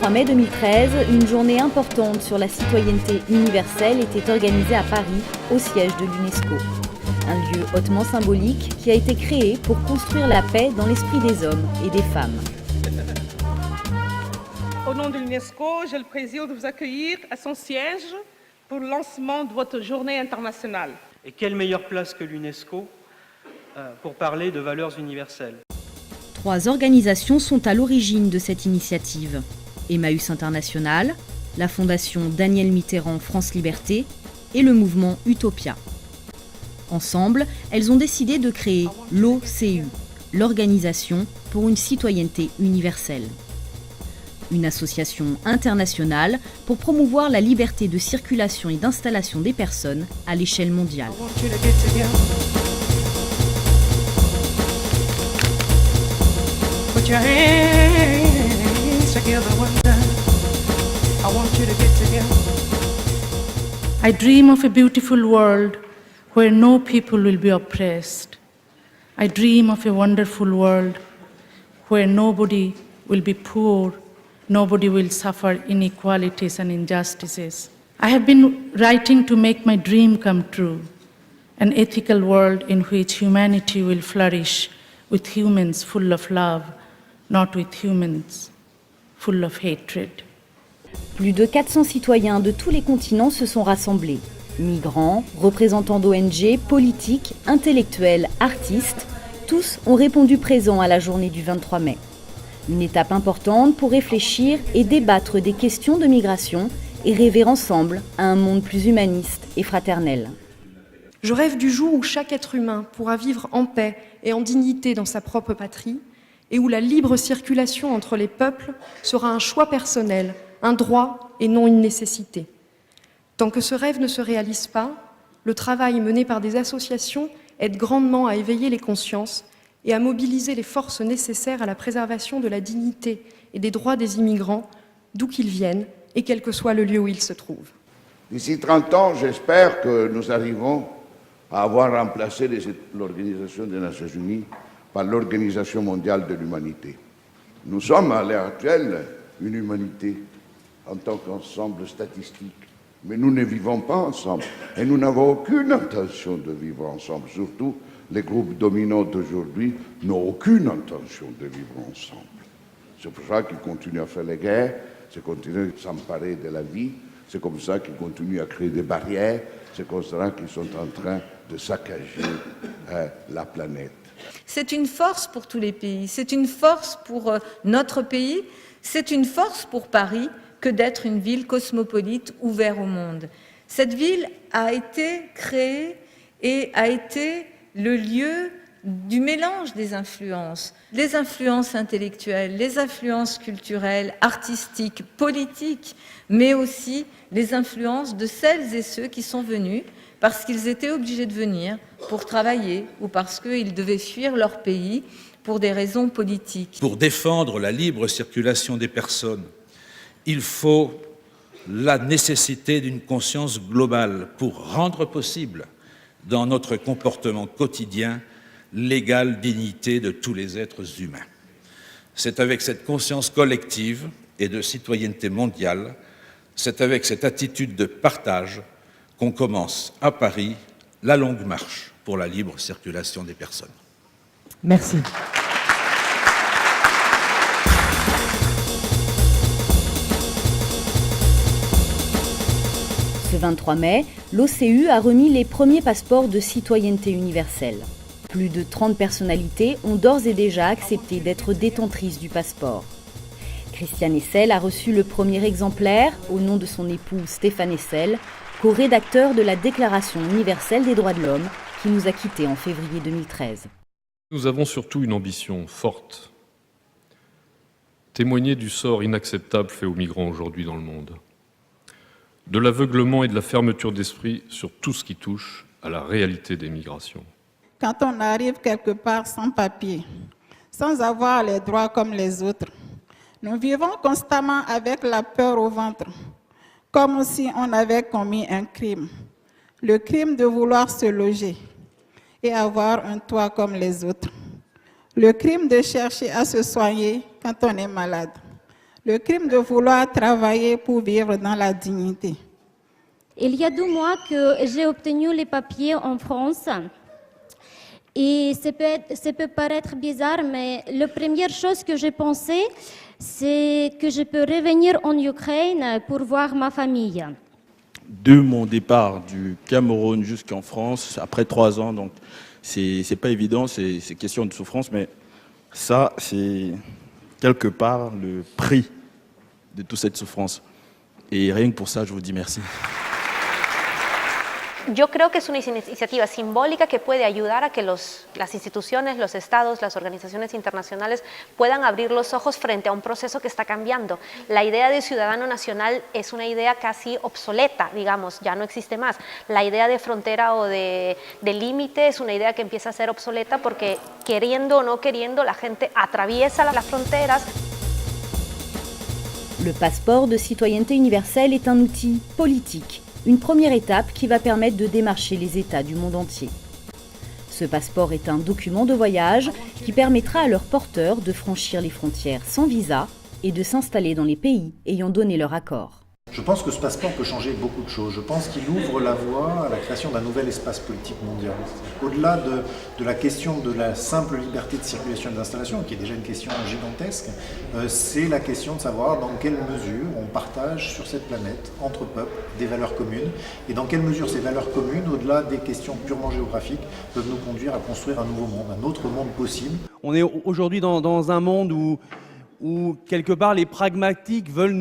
23 mai 2013, une journée importante sur la citoyenneté universelle était organisée à Paris, au siège de l'UNESCO. Un lieu hautement symbolique qui a été créé pour construire la paix dans l'esprit des hommes et des femmes. Au nom de l'UNESCO, j'ai le plaisir de vous accueillir à son siège pour le lancement de votre journée internationale. Et quelle meilleure place que l'UNESCO pour parler de valeurs universelles. 3 organisations sont à l'origine de cette initiative. Emmaüs International, la Fondation Daniel Mitterrand France Liberté et le mouvement Utopia. Ensemble, elles ont décidé de créer l'OCU, l'Organisation pour une citoyenneté universelle. Une association internationale pour promouvoir la liberté de circulation et d'installation des personnes à l'échelle mondiale. Put your hands together one time. I want you to get together. I dream of a beautiful world where no people will be oppressed. I dream of a wonderful world where nobody will be poor, nobody will suffer inequalities and injustices. I have been writing to make my dream come true, an ethical world in which humanity will flourish with humans full of love, not with humans full of hatred. Plus de 400 citoyens de tous les continents se sont rassemblés. Migrants, représentants d'ONG, politiques, intellectuels, artistes, tous ont répondu présents à la journée du 23 mai. Une étape importante pour réfléchir et débattre des questions de migration et rêver ensemble à un monde plus humaniste et fraternel. Je rêve du jour où chaque être humain pourra vivre en paix et en dignité dans sa propre patrie et où la libre circulation entre les peuples sera un choix personnel, un droit et non une nécessité. Tant que ce rêve ne se réalise pas, le travail mené par des associations aide grandement à éveiller les consciences et à mobiliser les forces nécessaires à la préservation de la dignité et des droits des immigrants, d'où qu'ils viennent et quel que soit le lieu où ils se trouvent. D'ici 30 ans, j'espère que nous arrivons à avoir remplacé l'Organisation des Nations Unies par l'Organisation mondiale de l'humanité. Nous sommes à l'heure actuelle une humanité en tant qu'ensemble statistique, mais nous ne vivons pas ensemble et nous n'avons aucune intention de vivre ensemble. Surtout, les groupes dominants d'aujourd'hui n'ont aucune intention de vivre ensemble. C'est pour ça qu'ils continuent à faire les guerres, c'est continuer à s'emparer de la vie, c'est comme ça qu'ils continuent à créer des barrières, c'est comme ça qu'ils sont en train de saccager la planète. C'est une force pour tous les pays, c'est une force pour notre pays, c'est une force pour Paris que d'être une ville cosmopolite ouverte au monde. Cette ville a été créée et a été le lieu du mélange des influences, les influences intellectuelles, les influences culturelles, artistiques, politiques, mais aussi les influences de celles et ceux qui sont venus parce qu'ils étaient obligés de venir pour travailler ou parce qu'ils devaient fuir leur pays pour des raisons politiques. Pour défendre la libre circulation des personnes, il faut la nécessité d'une conscience globale pour rendre possible dans notre comportement quotidien l'égale dignité de tous les êtres humains. C'est avec cette conscience collective et de citoyenneté mondiale, c'est avec cette attitude de partage qu'on commence à Paris la longue marche pour la libre circulation des personnes. Merci. Ce 23 mai, l'OCU a remis les premiers passeports de citoyenneté universelle. Plus de 30 personnalités ont d'ores et déjà accepté d'être détentrices du passeport. Christiane Hessel a reçu le premier exemplaire au nom de son époux Stéphane Hessel, co-rédacteur de la Déclaration universelle des droits de l'homme, qui nous a quittés en février 2013. Nous avons surtout une ambition forte. Témoigner du sort inacceptable fait aux migrants aujourd'hui dans le monde. De l'aveuglement et de la fermeture d'esprit sur tout ce qui touche à la réalité des migrations. Quand on arrive quelque part sans papier, sans avoir les droits comme les autres, nous vivons constamment avec la peur au ventre, comme si on avait commis un crime. Le crime de vouloir se loger et avoir un toit comme les autres. Le crime de chercher à se soigner quand on est malade. le crime de vouloir travailler pour vivre dans la dignité. Il y a 2 mois que j'ai obtenu les papiers en France. Et ça peut paraître bizarre, mais la première chose que j'ai pensé, c'est que je peux revenir en Ukraine pour voir ma famille. De mon départ du Cameroun jusqu'en France, après 3 ans, donc c'est pas évident, c'est question de souffrance, mais ça, c'est quelque part le prix de toute cette souffrance. Et rien que pour ça, je vous dis merci. Yo creo que es una iniciativa simbólica que puede ayudar a que las instituciones, los estados, las organizaciones internacionales puedan abrir los ojos frente a un proceso que está cambiando. La idea de ciudadano nacional es una idea casi obsoleta, digamos, ya no existe más. La idea de frontera o de límite es una idea que empieza a ser obsoleta porque queriendo o no queriendo la gente atraviesa las fronteras. Le passeport de citoyenneté universelle est un outil politique. Une première étape qui va permettre de démarcher les États du monde entier. Ce passeport est un document de voyage qui permettra à leurs porteurs de franchir les frontières sans visa et de s'installer dans les pays ayant donné leur accord. Je pense que ce passeport peut changer beaucoup de choses. Je pense qu'il ouvre la voie à la création d'un nouvel espace politique mondial. Au-delà de la question de la simple liberté de circulation et d'installation, qui est déjà une question gigantesque, c'est la question de savoir dans quelle mesure on partage sur cette planète, entre peuples, des valeurs communes, et dans quelle mesure ces valeurs communes, au-delà des questions purement géographiques, peuvent nous conduire à construire un nouveau monde, un autre monde possible. On est aujourd'hui dans un monde où quelque part les pragmatiques veulent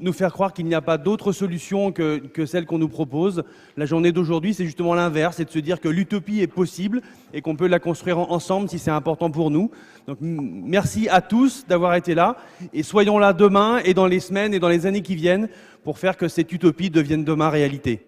nous faire croire qu'il n'y a pas d'autre solution que celle qu'on nous propose. La journée d'aujourd'hui, c'est justement l'inverse, c'est de se dire que l'utopie est possible et qu'on peut la construire ensemble si c'est important pour nous. Donc merci à tous d'avoir été là et soyons là demain et dans les semaines et dans les années qui viennent pour faire que cette utopie devienne demain réalité.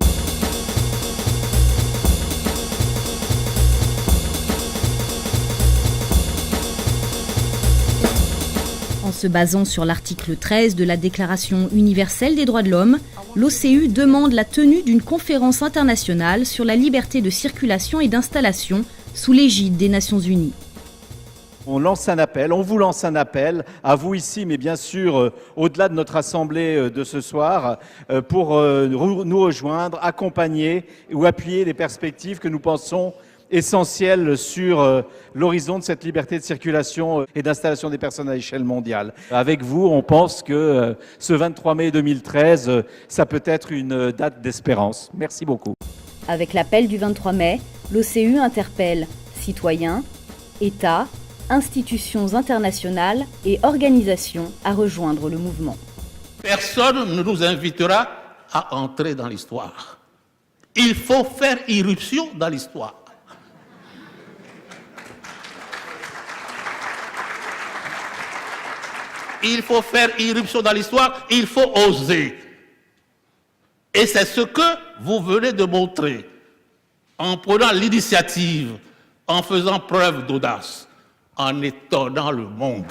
En se basant sur l'article 13 de la Déclaration universelle des droits de l'homme, l'OCU demande la tenue d'une conférence internationale sur la liberté de circulation et d'installation sous l'égide des Nations Unies. On lance un appel, on vous lance un appel, à vous ici, mais bien sûr au-delà de notre assemblée de ce soir, pour nous rejoindre, accompagner ou appuyer les perspectives que nous pensons essentielles sur l'horizon de cette liberté de circulation et d'installation des personnes à l'échelle mondiale. Avec vous, on pense que ce 23 mai 2013, ça peut être une date d'espérance. Merci beaucoup. Avec l'appel du 23 mai, l'OCU interpelle citoyens, États, institutions internationales et organisations à rejoindre le mouvement. Personne ne nous invitera à entrer dans l'histoire. Il faut faire irruption dans l'histoire. Il faut faire irruption dans l'histoire, il faut oser. Et c'est ce que vous venez de montrer en prenant l'initiative, en faisant preuve d'audace, en étonnant le monde.